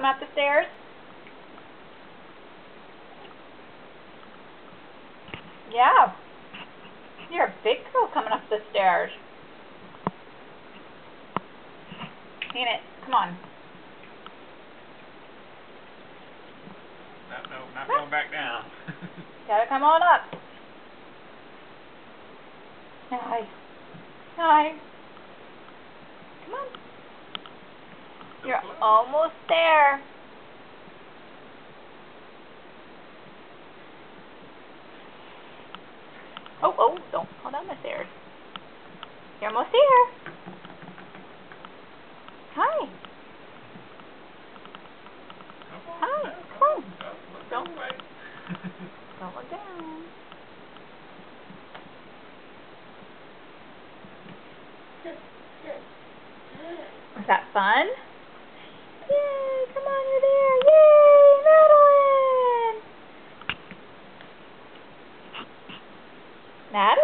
come up the stairs? Yeah. You're a big girl coming up the stairs. Ain't it? Come on. No, not going back down. Gotta come on up. Hi. Hi. Come on. You're almost there. Oh, don't fall down the stairs. You're almost there. Hi. Hi. Come on. Don't look down. Is that fun? Yay, come on, you're there. Yay, Madeline! Madeline?